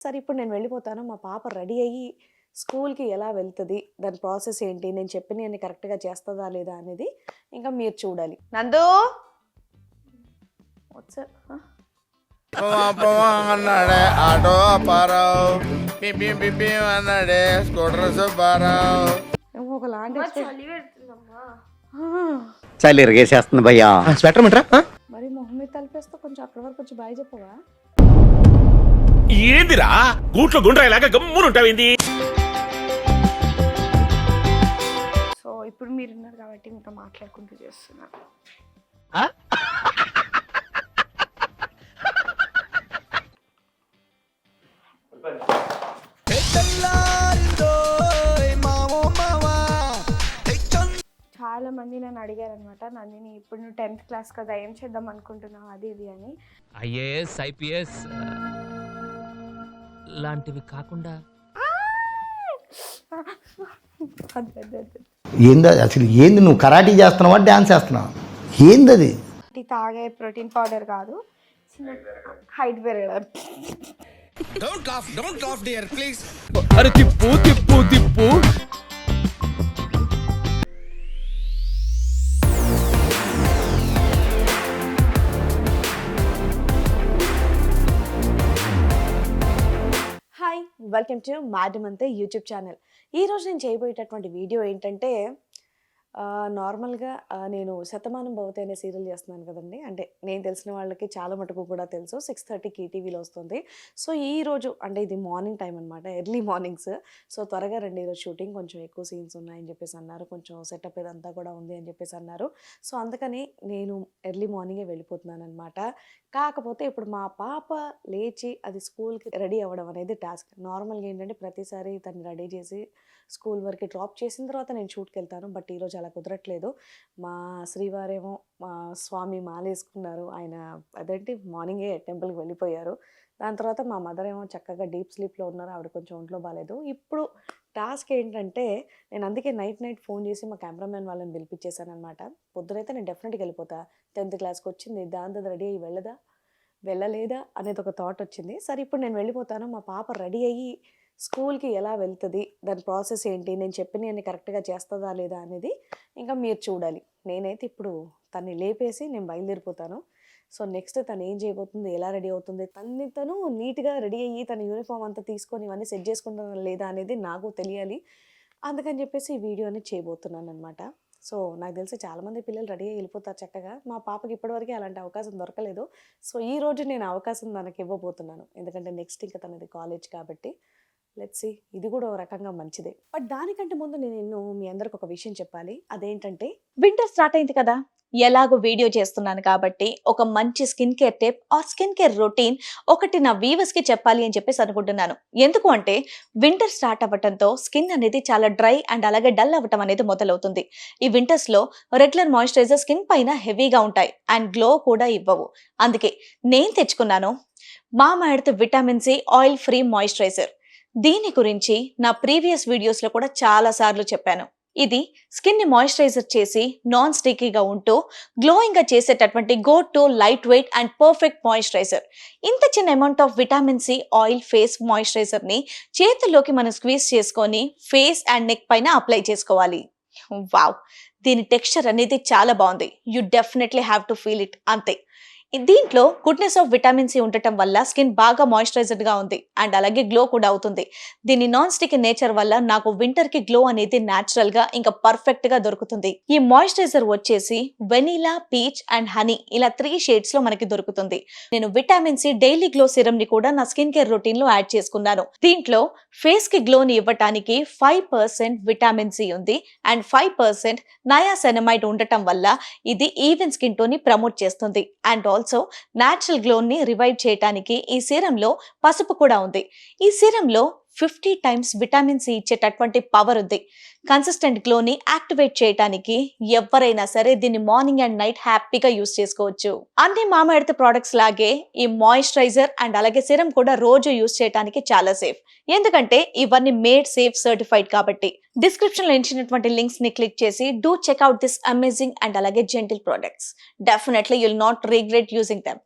సరే ఇప్పుడు నేను వెళ్ళిపోతాను. మా పాప రెడీ అయ్యి స్కూల్‌కి ఎలా వెళ్తది? దాని ప్రాసెస్ ఏంటి? నేను చెప్పినయన్ని కరెక్ట్‌గా చేస్తదా లేదా అనేది ఇంకా మీరు చూడాలి. నందు వాట్సాప్ అన్నాడే ఆటో అప్పారావు, పిపి పిపి అన్నాడే స్కూటర్ సుబ్బారావు. ఏమో ఒకలాంటి చలి పెడుతుందమ్మా. చలి ఇరిగేసేస్తుంది భయ్యా. స్వెటర్ మిట్రా మరి మొహం మీద తలిపేస్తే కొంచెం అక్కడి వరకు వచ్చి బాయ్ చెప్పవా? ఏందిరా గూట్లో గుండ్రాయిలాగా గమ్మునుంటావింది? సో ఇప్పుడు మీరు ఉన్నారు కాబట్టి మీతో మాట్లాడుకుంటూ చేస్తున్నాను. చాలా మంది నన్ను అడిగారు అనమాట, నందిని ఇప్పుడు నువ్వు 10th క్లాస్ కదా, ఏం చేద్దాం అనుకుంటున్నావు అది ఇది అని. ఐఏఎస్ ఐపీఎస్ లాంటివి కాకుండా ఏంది అసలు? ఏంది నువ్వు కరాటీ చేస్తున్నావా డాన్స్ చేస్తున్నావా? ఏంది అది? టీ తాగే ప్రోటీన్ పౌడర్ కాదు, చిన్న హైట్ పెరగడం. Don't laugh dear please. అరే తిప్పు తిప్పు తిప్పు. హాయ్, వెల్కమ్ టు మేడమ్ అంతే యూట్యూబ్ ఛానల్. ఈరోజు నేను చేయబోయేటటువంటి వీడియో ఏంటంటే నార్మల్గా నేను శతమానం భవతి అనే సీరియల్ చేస్తున్నాను కదండి. అంటే నేను తెలిసిన వాళ్ళకి చాలా మటుకు కూడా తెలుసు. 6:30కి ఈటీవీలో వస్తుంది. సో ఈరోజు అంటే ఇది మార్నింగ్ టైం అనమాట, ఎర్లీ మార్నింగ్స్. సో త్వరగా రండి, ఈరోజు షూటింగ్ కొంచెం ఎక్కువ సీన్స్ ఉన్నాయని చెప్పేసి అన్నారు, కొంచెం సెటప్ ఇదంతా కూడా ఉంది అని చెప్పేసి అన్నారు. సో అందుకని నేను ఎర్లీ మార్నింగే వెళ్ళిపోతున్నాను అనమాట. కాకపోతే ఇప్పుడు మా పాప లేచి అది స్కూల్కి రెడీ అవ్వడం అనేది టాస్క్. నార్మల్గా ఏంటంటే ప్రతిసారి తను రెడీ చేసి స్కూల్ వరకు డ్రాప్ చేసిన తర్వాత నేను షూట్కి వెళ్తాను. బట్ ఈరోజు అలా కుదరట్లేదు. మా శ్రీవారేమో మా స్వామి మాలేసుకున్నారు, ఆయన అదేంటి మార్నింగే టెంపుల్కి వెళ్ళిపోయారు. దాని తర్వాత మా మదర్ ఏమో చక్కగా డీప్ స్లీప్లో ఉన్నారు, ఆవిడ కొంచెం ఒంట్లో బాగాలేదు. ఇప్పుడు టాస్క్ ఏంటంటే నేను అందుకే నైట్ ఫోన్ చేసి మా కెమెరామెన్ వాళ్ళని పిలిపించేశాను అనమాట. పొద్దునైతే నేను డెఫినెట్గా వెళ్ళిపోతా, 10th క్లాస్కి వచ్చింది, దాంతో రెడీ అయ్యి వెళ్ళలేదా అనేది ఒక థాట్ వచ్చింది. సరే ఇప్పుడు నేను వెళ్ళిపోతాను. మా పాప రెడీ అయ్యి స్కూల్కి ఎలా వెళ్తుంది, దాని ప్రాసెస్ ఏంటి, నేను చెప్పినవన్నీ కరెక్ట్గా చేస్తుందా లేదా అనేది ఇంకా మీరు చూడాలి. నేనైతే ఇప్పుడు తన్ని లేపేసి నేను బయలుదేరిపోతాను. సో నెక్స్ట్ తను ఏం చేయబోతుంది, ఎలా రెడీ అవుతుంది, తను నీట్గా రెడీ అయ్యి తన యూనిఫామ్ అంతా తీసుకొని ఇవన్నీ సెట్ చేసుకుంటుందా లేదా అనేది నాకు తెలియాలి. అందుకని చెప్పేసి ఈ వీడియో అనేది చేయబోతున్నాను అనమాట. సో నాకు తెలిసి చాలామంది పిల్లలు రెడీ అయ్యి వెళ్ళిపోతారు చక్కగా. మా పాపకి ఇప్పటివరకు అలాంటి అవకాశం దొరకలేదు. సో ఈరోజు నేను అవకాశం తనకి ఇవ్వబోతున్నాను, ఎందుకంటే నెక్స్ట్ ఇంకా తనది కాలేజ్ కాబట్టి. లెట్స్ సీ, ఇది కూడా ఒక రకంగా మంచిదే. బట్ దానికంటే ముందు నేను మీ అందరికి ఒక విషయం చెప్పాలి. అదేంటంటే వింటర్ స్టార్ట్ అయింది కదా, ఎలాగో వీడియో చేస్తున్నాను కాబట్టి ఒక మంచి skin care tip are skin care routine ఒకటి నా వ్యూవర్స్ కి చెప్పాలి అని చెప్పేసి అనుకుంటున్నాను. ఎందుకు అంటే వింటర్ స్టార్ట్ అవ్వటంతో స్కిన్ అనేది చాలా డ్రై అండ్ అలాగే డల్ అవ్వటం అనేది మొదలవుతుంది. ఈ వింటర్స్ లో రెగ్యులర్ మాయిశ్చరైజర్ స్కిన్ పైన హెవీగా ఉంటాయి అండ్ గ్లో కూడా ఇవ్వవు. అందుకే నేను తెచ్చుకున్నాను Mamaearth vitamin C oil free moisturiser. దీని గురించి నా ప్రీవియస్ వీడియోస్ లో కూడా చాలా సార్లు చెప్పాను. ఇది స్కిన్ ని మాయిశ్చరైజర్ చేసి నాన్ స్టిక్కీగా ఉంటూ గ్లోయింగ్ గా చేసేటటువంటి go to lightweight and perfect moisturiser. ఇంత చిన్న amount of vitamin C oil face moisturiser ని చేతుల్లోకి మనం స్క్వీజ్ చేసుకొని ఫేస్ అండ్ నెక్ పైన అప్లై చేసుకోవాలి. వావ్, దీని టెక్స్చర్ అనేది చాలా బాగుంది. You definitely have to feel it. అంతే. దీంట్లో గుడ్నెస్ ఆఫ్ విటమిన్ సి ఉండటం వల్ల స్కిన్ బాగా మాయిశ్చరైజ్డ్ గా ఉంది అండ్ అలాగే గ్లో కూడా అవుతుంది. దీని నాన్ స్టిక్ నేచర్ వల్ల నాకు వింటర్ కి గ్లో అనేది న్యాచురల్ గా ఇంకా పర్ఫెక్ట్ గా దొరుకుతుంది. ఈ మాయిశ్చరైజర్ వచ్చేసి వెనిలా, పీచ్ అండ్ హనీ ఇలా 3 షేడ్స్ లో మనకి దొరుకుతుంది. నేను vitamin C daily glow serum ని కూడా నా స్కిన్ కేర్ రొటీన్ లో యాడ్ చేసుకున్నాను. దీంట్లో ఫేస్ కి గ్లోని ఇవ్వటానికి 5% విటమిన్ సి ఉంది అండ్ 5% నయాసెనమైడ్ ఉండటం వల్ల ఇది ఈవెన్ స్కిన్ టోన్ ని ప్రమోట్ చేస్తుంది. అండ్ ఆల్సో న్యాచురల్ గ్లో ని రివైవ్ చేయడానికి ఈ సీరంలో పసుపు కూడా ఉంది. ఈ సీరంలో 50 టైమ్స్ విటమిన్ సి ఇచ్చేటటువంటి పవర్ ఉంది. కన్సిస్టెంట్ గ్లోని యాక్టివేట్ చేయడానికి ఎవరైనా సరే దీన్ని మార్నింగ్ అండ్ నైట్ హ్యాపీగా యూస్ చేసుకోవచ్చు. అన్ని మామా ఎర్త్ ప్రొడక్ట్స్ లాగే ఈ మాయిశ్చరైజర్ అండ్ అలాగే సిరం కూడా రోజు యూస్ చేయడానికి చాలా సేఫ్. ఎందుకంటే ఇవన్నీ మేడ్ సేఫ్ సర్టిఫైడ్ కాబట్టి. డిస్క్రిప్షన్ లో ఇచ్చినటువంటి లింక్స్ ని క్లిక్ చేసి do check out this amazing and అలాగే gentle products. Definitely you'll not regret using them.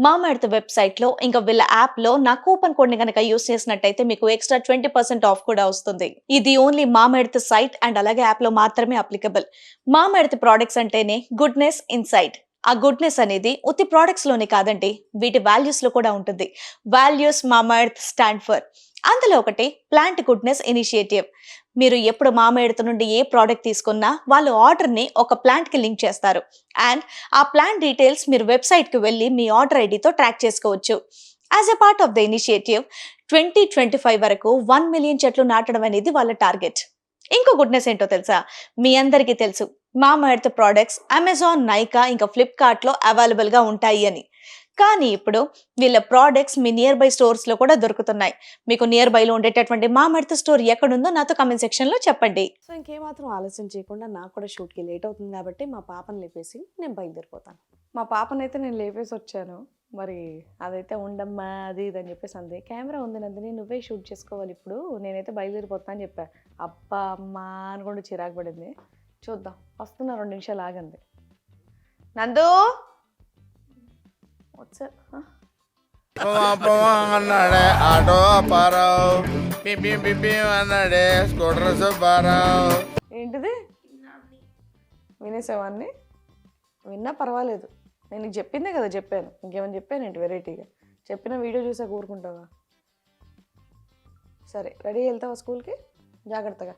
Mamaearth వెబ్సైట్లో ఇంకా వీళ్ళ యాప్లో నా కూపన్ కోడ్ని కనుక యూస్ చేసినట్టయితే మీకు ఎక్స్ట్రా 20% ఆఫ్ కూడా వస్తుంది. ఇది ఓన్లీ మామాఎర్త్ సైట్ అండ్ అలాగే యాప్లో మాత్రమే అప్లికబుల్. మామాఎర్త్ ప్రోడక్ట్స్ అంటేనే గుడ్నెస్ ఇన్సైడ్. ఆ గుడ్నెస్ అనేది ఉత్తి ప్రోడక్ట్స్ లోనే కాదండి, వీటి వాల్యూస్ లో కూడా ఉంటుంది. Values Mamaearth stand for. అందులో ఒకటి ప్లాంట్ గుడ్నెస్ ఇనిషియేటివ్. మీరు ఎప్పుడు మామాఎర్త్ నుండి ఏ ప్రోడక్ట్ తీసుకున్నా వాళ్ళు ఆర్డర్ని ఒక ప్లాంట్కి లింక్ చేస్తారు అండ్ ఆ ప్లాంట్ డీటెయిల్స్ మీరు వెబ్సైట్కి వెళ్ళి మీ ఆర్డర్ ఐడితో ట్రాక్ చేసుకోవచ్చు. As a part of the initiative 2025 వరకు 1 మిలియన్ చెట్లు నాటడం అనేది వాళ్ళ టార్గెట్. ఇంకో గుడ్నెస్ ఏంటో తెలుసా? మీ అందరికీ తెలుసు మామాఎర్త్ ప్రోడక్ట్స్ అమెజాన్, నైకా ఇంకా ఫ్లిప్కార్ట్లో అవైలబుల్గా ఉంటాయి అని. కానీ ఇప్పుడు వీళ్ళ ప్రోడక్ట్స్ మీ నియర్ బై స్టోర్స్లో కూడా దొరుకుతున్నాయి. మీకు నియర్ బైలో ఉండేటటువంటి మామాఎర్త్ స్టోర్ ఎక్కడుందో నాతో కమెంట్ సెక్షన్లో చెప్పండి. సో ఇంకేమాత్రం ఆలస్యం చేయకుండా నాకు కూడా షూట్కి లేట్ అవుతుంది కాబట్టి మా పాపని లేపేసి నేను బయలుదేరిపోతాను. మా పాపనైతే నేను లేపేసి వచ్చాను. మరి అదైతే ఉండమ్మా అది ఇది అని చెప్పేసి అంది. కెమెరా ఉంది నందిని, నువ్వే షూట్ చేసుకోవాలి ఇప్పుడు, నేనైతే బయలుదేరిపోతాను అని చెప్పా. అబ్బా అమ్మా అనుకుంటూ చిరాకు పడింది. చూద్దాం, వస్తున్నా, 2 నిమిషాలు ఆగండి. నందు అన్నాడే ఆటో అప్పారావు, పిపిం పిపిం అన్నాడే స్కూటర్ సుబ్బారావు. ఏంటిది వినేసేవాన్ని? విన్నా పర్వాలేదు, నేను నీకు చెప్పిందే కదా చెప్పాను. ఇంకేమని చెప్పాను ఏంటి వెరైటీగా? చెప్పిన వీడియో చూసా కూరుకుంటావా? సరే రెడీ వెళ్తావా స్కూల్కి? జాగ్రత్తగా.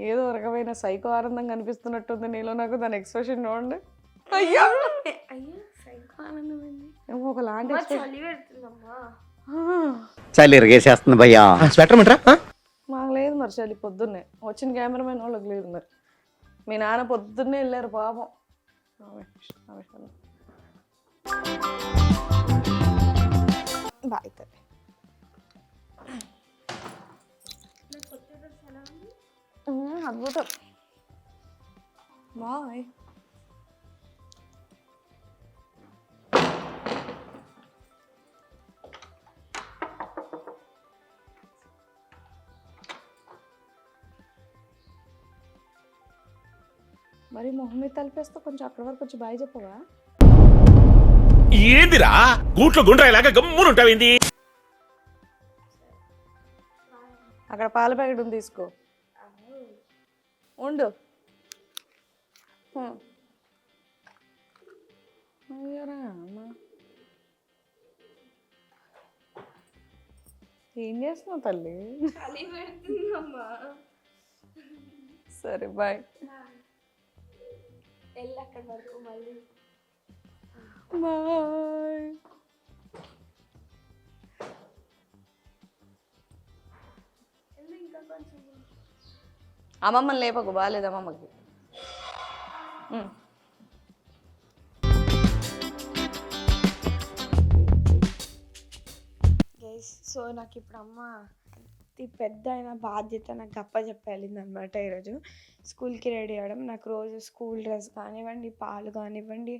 ఏదో రకమైన సైకో ఆనందం కనిపిస్తున్నట్టుంది నీలో నాకు. దాని ఎక్స్ప్రెషన్ చూడండి. అయ్యో ఏమో ఒకలాంటి చలి ఇరిగేసేస్తుంది భయ్యా. స్వెటర్ మిట్రా మాకు లేదు మరి చలి. పొద్దున్నే వచ్చిన కెమెరామెన్ వాళ్ళకి లేదు మరి. మీ నాన్న పొద్దున్నే వెళ్ళారు పాపం. బాయ్ తల్లి. అద్భుతం. బాయ్. మరి మొహం మీద తలిపేస్తూ కొంచెం అక్కడి వరకు వచ్చి బాయ్ చెప్పవా? ఏందిరా గూట్లో గుండ్రాయిలాగా గమ్మునుంటావింది? అక్కడ పాల ప్యాకెట్ ఉంది, తీసుకో. ఉండు. ఏం చేస్తున్నావు తల్లి? సరే బాయ్. బాయ్. అమ్మమ్మని లేపకు, బాగాలేదు అమ్మమ్మకి. సో నాకు ఇప్పుడు అమ్మ అతి పెద్ద అయిన బాధ్యత నాకు అప్పచెప్పేళ్ళింది అనమాట. ఈరోజు స్కూల్కి రెడీ అవ్వడం. నాకు రోజు స్కూల్ డ్రెస్ కానివ్వండి, పాలు కానివ్వండి,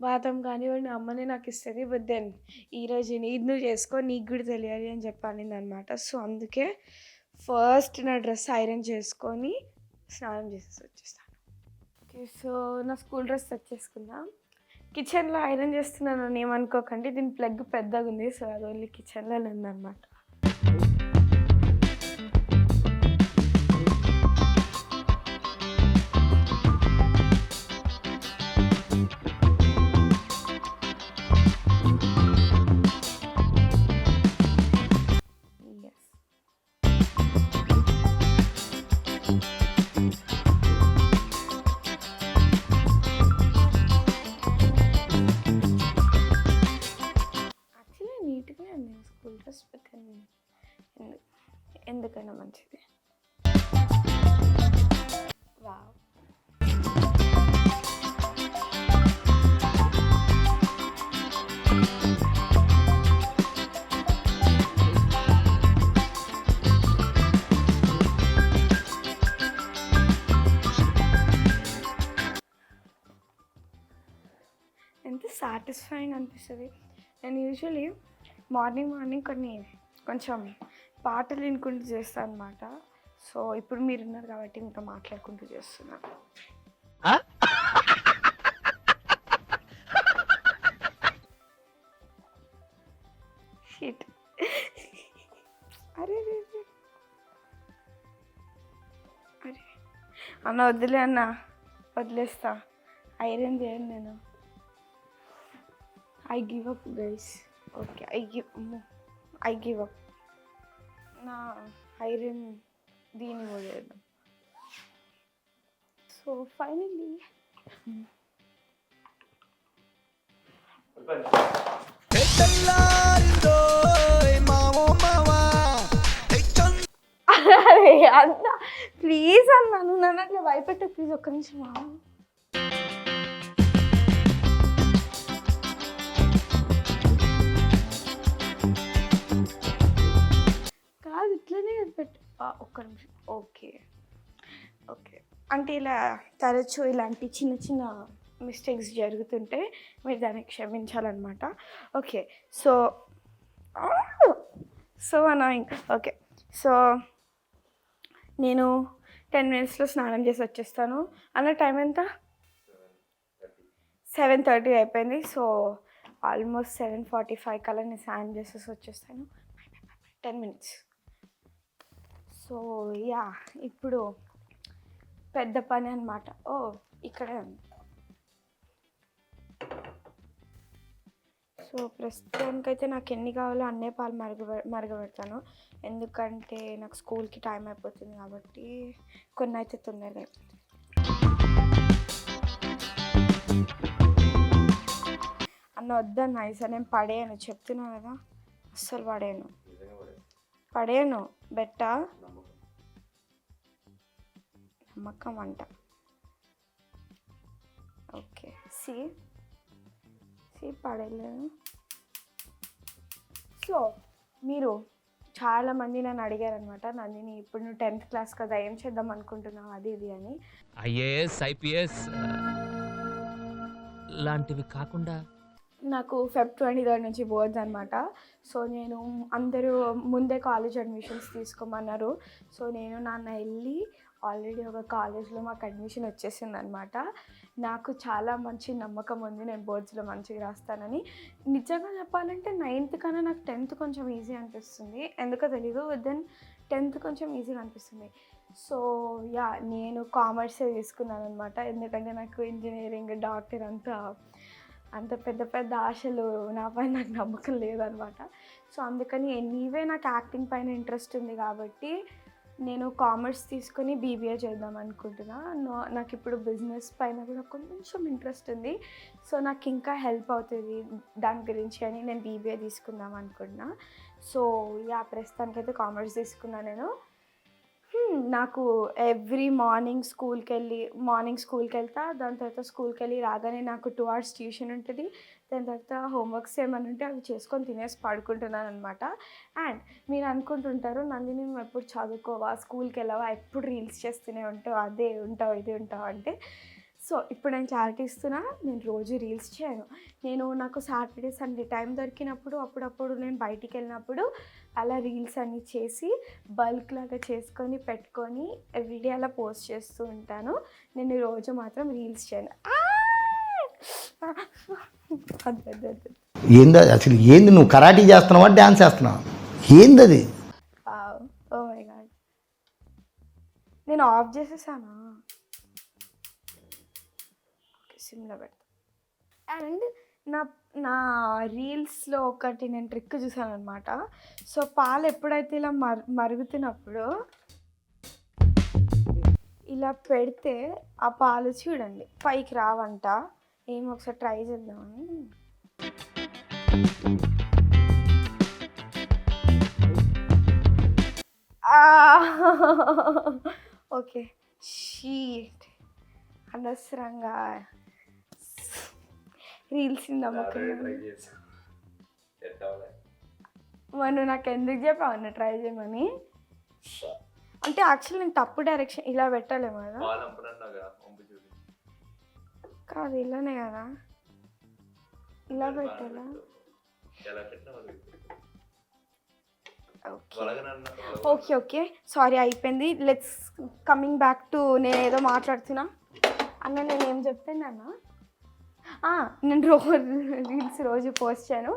బాదం కానివ్వండి అమ్మనే నాకు ఇస్తుంది. బట్ దెన్ ఈరోజు నీది నువ్వు చేసుకో, నీకు కూడా తెలియాలి అని చెప్పాలింది అనమాట. సో అందుకే ఫస్ట్ నా డ్రెస్ ఐరన్ చేసుకొని స్నానం చేసేసి వచ్చేస్తాను. ఓకే, సో నా స్కూల్ డ్రెస్ తెచ్చేసుకున్నా. కిచెన్లో ఐరన్ చేస్తున్నాను అని ఏమనుకోకండి, దీని ప్లగ్ పెద్దగా ఉంది. సో అది ఓన్లీ కిచెన్లో ఉందన్నమాట. స్కూల్ డ్రెస్ ఎందుకైనా మంచిది. వావ్. ఎంత సాటిస్ఫైయింగ్ అనిపిస్తుంది. నేను యూజువలీ మార్నింగ్ కొంచెం పాటలు వినుకుంటూ చేస్తాను అనమాట. సో ఇప్పుడు మీరున్నారు కాబట్టి మీతో మాట్లాడుకుంటూ చేస్తున్నాను. షిట్. అరే రే రే. అరే అన్న వద్దులే అన్న, వదిలేస్తా. ఐరన్ చేయను నేను. I give up guys. Okay I give up. నా ఐరన్ దీన్ని వదిలేద్దాం. సో ఫైనల్లీ అరే అన్న ప్లీజ్ అన్న, నువ్వు నన్ను అట్లా భయపెట్టు ప్లీజ్. ఒక్క నిమిషం కాదు, ఇట్లనే పెట్టు. ఒక్క నిమిషం. Okay okay. అంటే ఇలా తరచూ ఇలాంటి చిన్న చిన్న మిస్టేక్స్ జరుగుతుంటే మీరు దాన్ని క్షమించాలన్నమాట. Okay so annoying. Okay so నేను 10 minutesలో స్నానం చేసి వచ్చేస్తాను. అన్న టైం ఎంత? 7:30 అయిపోయింది. సో ఆల్మోస్ట్ 7:45 కల్లా నేను స్నానం చేసేసి వచ్చేస్తాను. 10 minutes. సో యా ఇప్పుడు పెద్ద పని అన్నమాట. ఓ ఇక్కడే ఉంది. సో ప్రస్తుతానికైతే నాకు ఎన్ని కావాలో అన్నే పాలు మరగబెడతాను. ఎందుకంటే నాకు స్కూల్కి టైం అయిపోతుంది కాబట్టి కొన్ని అయితే తొందరగా అయిపోతుంది. అన్న వద్దన్న ఈసారి నేను పడేయను, చెప్తున్నా కదా, అస్సలు పడేయను బెట్టా. నమ్మకం అంట. Okay C పడేయలేను. సో మీరు చాలామంది నన్ను అడిగారనమాట, నందిని ఇప్పుడు నువ్వు 10th క్లాస్ కదా, ఏం చేద్దాం అనుకుంటున్నావు అది ఇది అని. ఐఏఎస్ ఐపీఎస్ లాంటివి కాకుండా నాకు Feb 23 నుంచి బోర్డ్స్ అనమాట. సో నేను అందరూ ముందే కాలేజ్ అడ్మిషన్స్ తీసుకోమన్నారు. సో నేను నాన్న వెళ్ళి ఆల్రెడీ ఒక కాలేజ్లో మాకు అడ్మిషన్ వచ్చేసింది అనమాట. నాకు చాలా మంచి నమ్మకం ఉంది నేను బోర్డ్స్లో మంచిగా రాస్తానని. నిజంగా చెప్పాలంటే 9th కన్నా నాకు 10th కొంచెం ఈజీ అనిపిస్తుంది, ఎందుకో తెలీదు. దెన్ 10th కొంచెం ఈజీగా అనిపిస్తుంది. సో యా నేను కామర్సే తీసుకున్నాను అనమాట. ఎందుకంటే నాకు ఇంజనీరింగ్, డాక్టర్ అంత పెద్ద పెద్ద ఆశలు నాపై నాకు నమ్మకం లేదనమాట. సో అందుకని ఎనీవే నాకు యాక్టింగ్ పైన ఇంట్రెస్ట్ ఉంది కాబట్టి నేను కామర్స్ తీసుకొని బీబీఏ చేద్దాం అనుకుంటున్నా. నాకు ఇప్పుడు బిజినెస్ పైన కూడా కొంచెం ఇంట్రెస్ట్ ఉంది. సో నాకు ఇంకా హెల్ప్ అవుతుంది దాని గురించి అని నేను బీబీఏ తీసుకుందాం అనుకుంటున్నా. సో యా ప్రస్తుతానికైతే కామర్స్ తీసుకున్నా నేను. నాకు ఎవ్రీ మార్నింగ్ స్కూల్కి వెళ్తా. దాని తర్వాత స్కూల్కి వెళ్ళి రాగానే నాకు 2 hours ట్యూషన్ ఉంటుంది. దాని తర్వాత హోంవర్క్స్ ఏమైనా ఉంటే అవి చేసుకొని తినేసి పడుకుంటున్నాను అనమాట. అండ్ మీరు అనుకుంటుంటారు, నందిని నువ్వు ఎప్పుడు చదువుకోవా, స్కూల్కి వెళ్ళవా, ఎప్పుడు రీల్స్ చేస్తూనే ఉంటావు, అదే ఉంటావు ఇది ఉంటావు అంటే. సో ఇప్పుడు నేను క్లారిటీ ఇస్తున్నా, నేను రోజు రీల్స్ చేయను. నాకు సాటర్డే సండే టైం దొరికినప్పుడు అప్పుడప్పుడు నేను బయటికి వెళ్ళినప్పుడు అలా రీల్స్ అన్నీ చేసి బల్క్ లాగా చేసుకొని పెట్టుకొని ఎవ్రీడే అలా పోస్ట్ చేస్తూ ఉంటాను. నేను రోజు మాత్రం రీల్స్ చేయను. ఏంది అసలు? ఏంది నువ్వు కరాటీ చేస్తున్నావా, డ్యాన్స్ చేస్తున్నావా? ఏంది అది? ఓ మై గాడ్, నేను ఆఫ్ చేసేసానా? సిమ్లో పెడతా. అండ్ నా రీల్స్లో ఒకటి నేను ట్రిక్ చూసాను అనమాట. సో పాలు ఎప్పుడైతే ఇలా మరుగుతున్నప్పుడు ఇలా పెడితే ఆ పాలు చూడండి పైకి రావంట. ఏమో ఒకసారి ట్రై చేద్దామని. ఓకే షీట్, అనవసరంగా రీల్స్ నమ్మకం. మనం నాకు ఎందుకు చెప్పావు అన్న ట్రై చేయమని? అంటే యాక్చువల్లీ నేను తప్పు డైరెక్షన్ ఇలా పెట్టలేము కదా. కాదు ఇలానే కదా, ఇలా పెట్టాలా? ఓకే సారీ అయిపోయింది. లెట్స్ కమింగ్ బ్యాక్ టు నేను ఏదో మాట్లాడుతున్నా అన్న. నేను ఏం చెప్తాను అన్న, నేను రీల్స్ రోజు పోస్ట్ చేయను.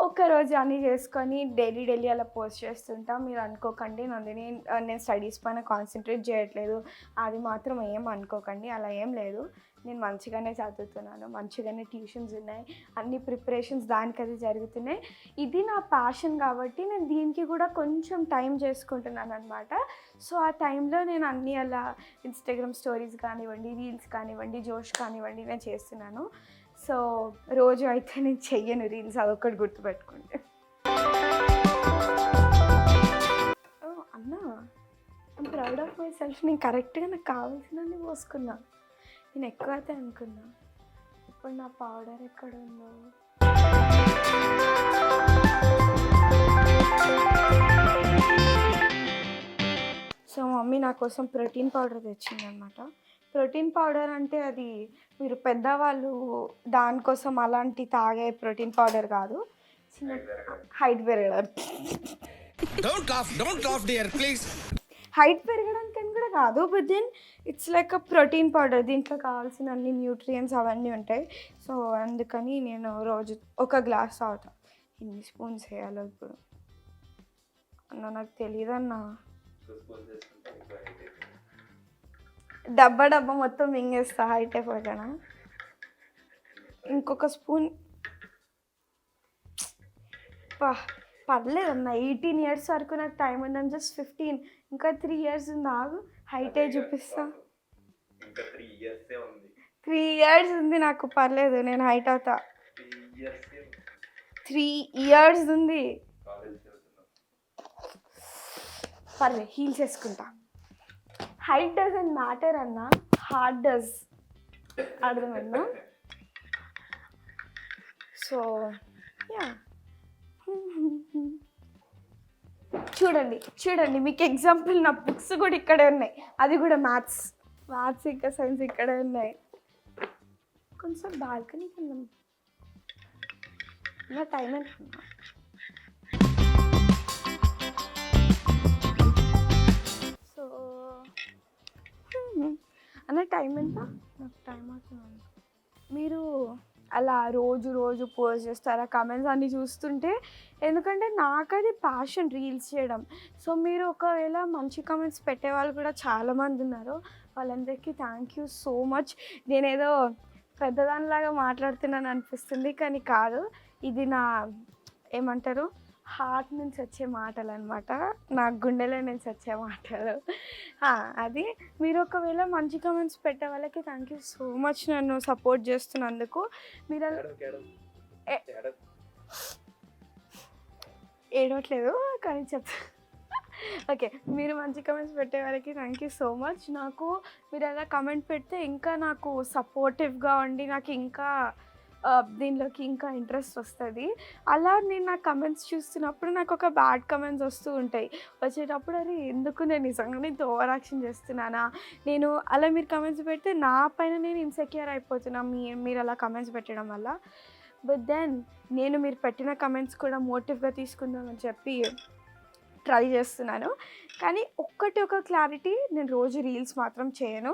ఒక్కరోజు అన్నీ చేసుకొని డైలీ అలా పోస్ట్ చేస్తుంటా. మీరు అనుకోకండి నందిని నేను స్టడీస్ పైన కాన్సన్ట్రేట్ చేయట్లేదు అది మాత్రం ఏం అనుకోకండి, అలా ఏం లేదు. నేను మంచిగానే చదువుతున్నాను, మంచిగానే ట్యూషన్స్ ఉన్నాయి, అన్ని ప్రిపరేషన్స్ దానికి అది జరుగుతున్నాయి. ఇది నా ప్యాషన్ కాబట్టి నేను దీనికి కూడా కొంచెం టైం చేసుకుంటున్నాను అనమాట. సో ఆ టైంలో నేను అన్నీ అలా ఇన్స్టాగ్రామ్ స్టోరీస్ కానివ్వండి, రీల్స్ కానివ్వండి, జోష్ కానివ్వండి నేను చేస్తున్నాను. సో రోజు అయితే నేను చెయ్యను రీల్స్, అదొక్కటి గుర్తుపెట్టుకోండి. అన్న I'm proud of my self. నేను కరెక్ట్గా నాకు కావాల్సినన్ని పోసుకున్నా. నేను ఎక్కువ అయితే అనుకున్నా. ఇప్పుడు నా పౌడర్ ఎక్కడ ఉందో. సో మమ్మీ నా కోసం ప్రోటీన్ పౌడర్ తెచ్చిందనమాట. ప్రోటీన్ పౌడర్ అంటే అది మీరు పెద్దవాళ్ళు దానికోసం అలాంటి తాగే ప్రోటీన్ పౌడర్ కాదు, చిన్న హైట్ పెరగడానికి. హైట్ పెరగడానికి కూడా కాదు, but then it's like a protein powder. దీంట్లో కావాల్సిన అన్ని న్యూట్రియంట్స్ అవన్నీ ఉంటాయి. సో అందుకని నేను రోజు ఒక గ్లాస్ తాగుతా. ఎన్ని స్పూన్స్ వేయాలో ఇప్పుడు అన్న నాకు తెలియదన్న. డబ్బా మొత్తం మింగేస్తా హైట్ అయిపోతానా. ఇంకొక స్పూన్ పర్లేదన్న. 18 years వరకు నాకు టైం ఉందని. జస్ట్ 15, ఇంకా 3 years ఉంది. ఆగు హైటే చూపిస్తా. 3 years ఉంది నాకు, పర్లేదు నేను హైట్ అవుతా. 3 years ఉంది, పర్లేదు హీల్స్ వేసుకుంటా. హైట్ డజంట్ మ్యాటర్ అన్న, హార్ట్ డస్. అర్థమైందా? సో యా, చూడండి మీకు ఎగ్జాంపుల్ నా బుక్స్ కూడా ఇక్కడే ఉన్నాయి. అది కూడా మ్యాథ్స్ ఇంకా సైన్స్ ఇక్కడే ఉన్నాయి. కొంచెం బాల్కనీకి వెళ్దాం. నా టైం అనుకున్నా. సో అన్న టైం ఎంత? నాకు టైం అవుతుంది. మీరు అలా రోజు పోస్ట్ చేస్తారా? కమెంట్స్ అన్నీ చూస్తుంటే, ఎందుకంటే నాకు అది ప్యాషన్ రీల్స్ చేయడం. సో మీరు ఒకవేళ మంచి కమెంట్స్ పెట్టే వాళ్ళు కూడా చాలామంది ఉన్నారు. వాళ్ళందరికీ థ్యాంక్ యూ సో మచ్. నేనేదో పెద్దదానిలాగా మాట్లాడుతున్నాను అనిపిస్తుంది, కానీ కాదు. ఇది నా ఏమంటారు హార్ట్ నుంచి వచ్చే మాటలు అనమాట, నా గుండెలో నుంచి వచ్చే మాటలు. అది మీరు ఒకవేళ మంచి కమెంట్స్ పెట్టే వాళ్ళకి థ్యాంక్ యూ సో మచ్ నన్ను సపోర్ట్ చేస్తున్నందుకు. మీరు ఏడవట్లేదు కానీ ఓకే, మీరు మంచి కమెంట్స్ పెట్టే వాళ్ళకి థ్యాంక్ యూ సో మచ్. నాకు మీరు అలా కమెంట్ పెడితే ఇంకా నాకు సపోర్టివ్గా ఉండి నాకు ఇంకా దీనిలోకి ఇంకా ఇంట్రెస్ట్ వస్తుంది. అలా నేను నా కమెంట్స్ చూస్తున్నప్పుడు నాకు ఒక బ్యాడ్ కమెంట్స్ వస్తూ ఉంటాయి. వచ్చేటప్పుడు అది ఎందుకు నేను నిజంగా నేను ఓవర్ యాక్షన్ చేస్తున్నానా, నేను అలా మీరు కమెంట్స్ పెడితే నా పైన నేను ఇన్సెక్యూర్ అయిపోతున్నా మీరు అలా కమెంట్స్ పెట్టడం వల్ల. బట్ దెన్ నేను మీరు పెట్టిన కమెంట్స్ కూడా మోటివ్గా తీసుకుందామని చెప్పి ట్రై చేస్తున్నాను. కానీ ఒక క్లారిటీ, నేను రోజు రీల్స్ మాత్రం చేయను,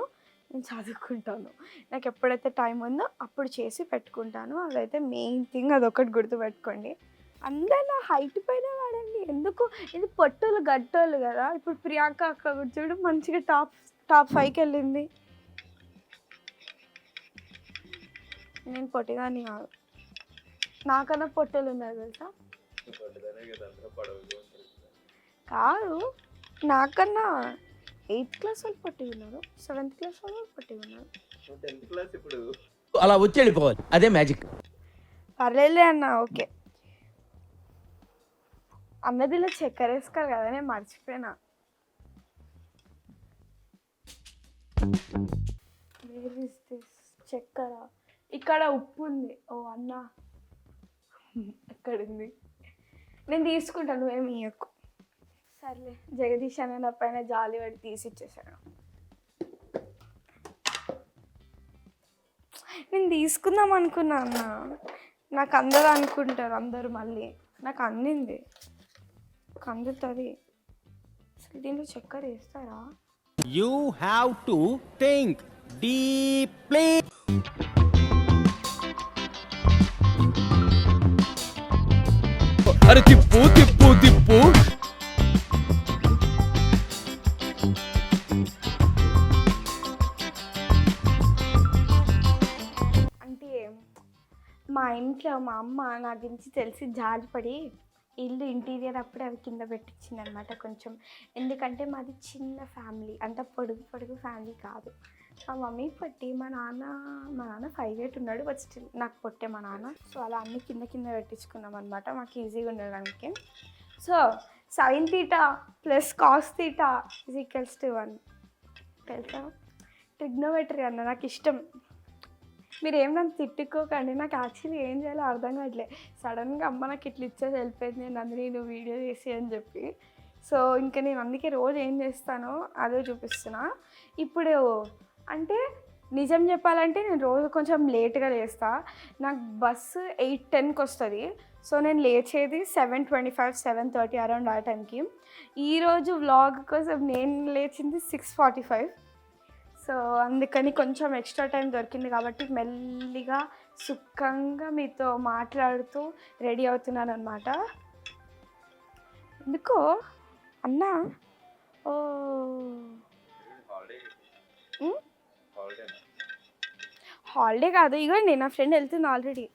నేను చదువుకుంటాను. నాకు ఎప్పుడైతే టైం ఉందో అప్పుడు చేసి పెట్టుకుంటాను. అదైతే మెయిన్ థింగ్, అదొకటి గుర్తుపెట్టుకోండి. అందరూ నా హైట్ పైన వాడండి. ఎందుకు, ఇది పొట్టోళ్ళు గట్టోళ్ళు కదా. ఇప్పుడు ప్రియాంక అక్క కూర్చోడు మంచిగా టాప్ 5కి వెళ్ళింది. నేను పొట్టిదాన్ని కాదు, నాకన్నా పొట్టోళ్ళు ఉన్నారు తెలుసా. కాదు, నాకన్నా 8th class వాళ్ళు పట్టి ఉన్నారు, 7th class వాళ్ళు పట్టి ఉన్నారు. అలా వచ్చి వెళ్ళిపోవాలి, అదే మ్యాజిక్. పర్లేదులే అన్న. ఓకే, అన్నదిలో చక్కెర వేసుకోరు కదా, నేను మర్చిపోయినా. చక్కెర ఇక్కడ, ఉప్పు ఉంది. ఓ అన్న ఎక్కడుంది, నేను తీసుకుంటాను, నువ్వేమి ఇయ్యకు. సర్లే, జగదీష్ అన్న నా పైన జాలి పడి తీసి ఇచ్చేసాడు. నేను తీసుకుందాం అనుకున్నా అన్న, నాకు అందరూ అనుకుంటారు, అందరూ మళ్ళీ నాకు అందింది. కందుతుంది. అసలు దీంట్లో చక్కెర వేస్తారా? You have to think deeply. అరే తిప్పు తిప్పు తిప్పు. అంటే మా ఇంట్లో మా అమ్మ నా గురించి తెలిసి జాలిపడి ఇల్లు ఇంటీరియర్ అప్పుడే అవి కింద పెట్టించింది అనమాట కొంచెం. ఎందుకంటే మాది చిన్న ఫ్యామిలీ, అంత పొడుగు ఫ్యామిలీ కాదు. మా మమ్మీ పొట్టి, మా నాన్న 5'8" ఉన్నాడు, బట్ స్టిల్ నాకు పొట్టే మా నాన్న. సో అలా అన్నీ కింద పెట్టించుకున్నాం అనమాట మాకు ఈజీగా ఉండడానికి. సో sin θ + cos θ = 1 తెలుసా? ట్రిగ్నోమెట్రీ అన్న నాకు ఇష్టం. మీరు ఏం నన్ను తిట్టుకోకండి, నాకు యాక్చువల్లీ ఏం చేయాలో అర్థం కావట్లేదు. సడన్గా అమ్మ నాకు ఇట్లా ఇచ్చేసి వెళ్ళిపోయింది, నేను నందిని నువ్వు వీడియో చేసి అని చెప్పి. సో ఇంకా నేను అందుకే రోజు ఏం చేస్తానో అదే చూపిస్తున్నా. ఇప్పుడు అంటే నిజం చెప్పాలంటే నేను రోజు కొంచెం లేట్గా లేస్తా. నాకు బస్సు 8:10కి వస్తుంది. సో నేను లేచేది 7:25, 7:30 అరౌండ్ ఆ టైంకి. ఈరోజు వ్లాగ్ కోసం నేను లేచింది 6:45. సో అందుకని కొంచెం ఎక్స్ట్రా టైం దొరికింది కాబట్టి మెల్లిగా సుఖంగా మీతో మాట్లాడుతూ రెడీ అవుతున్నాను అనమాట. ఎందుకో అన్నా ఓ హాలిడే కాదు, ఇగోండి నా ఫ్రెండ్ వెళ్తుంది ఆల్రెడీ.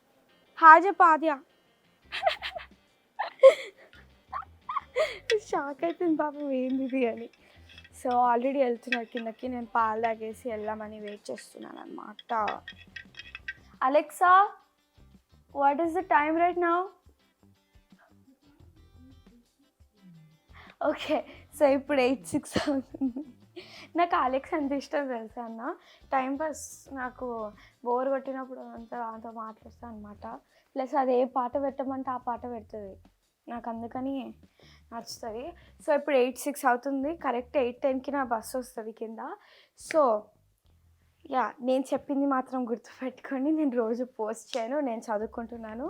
హాజా పాద్యా షాక్ అవుతుంది పాపం ఏంది ఇది అని. సో ఆల్రెడీ వెళ్తున్నారు కిందకి, నేను పాలు తాగేసి వెళ్దామని వెయిట్ చేస్తున్నాను అనమాట. Alexa, what is the time right now? Okay, so ఇప్పుడు 8:06 అవుతుంది. నాకు అలెక్స్ ఎంత ఇష్టం తెలుసా అన్న. టైంపాస్ నాకు బోర్ కొట్టినప్పుడు అంతా మాట్లాడుతాను అనమాట. ప్లస్ అది ఏ పాట పెట్టమంటే ఆ పాట పెడుతుంది, నాకు అందుకని నచ్చుతుంది. సో ఇప్పుడు 8:06 అవుతుంది. కరెక్ట్ 8:10కి నా బస్సు వస్తుంది కింద. సో యా, నేను చెప్పింది మాత్రం గుర్తుపెట్టుకోండి, నేను రోజు పోస్ట్ చేయను, నేను చదువుకుంటున్నాను.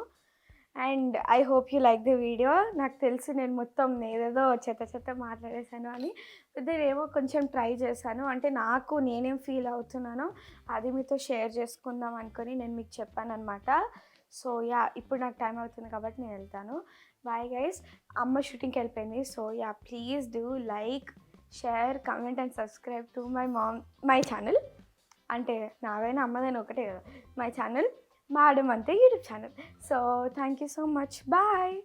And I hope you like the video. నాకు తెలిసి నేను మొత్తం ఏదేదో చెత్త మాట్లాడేశాను అని, ఏమో కొంచెం ట్రై చేశాను. అంటే నాకు నేనేం ఫీల్ అవుతున్నానో అది మీతో షేర్ చేసుకుందాం అనుకొని నేను మీకు చెప్పాను అనమాట. సో యా, ఇప్పుడు నాకు టైం అవుతుంది కాబట్టి నేను వెళ్తాను. Bye guys. అమ్మ షూటింగ్కి వెళ్ళిపోయింది. So yeah, please do like, share, comment and subscribe to my channel. అంటే నావైనా అమ్మదైనా ఒకటే కదా, మై ఛానల్, మేడం అంతే YouTube channel. So thank you so much. Bye.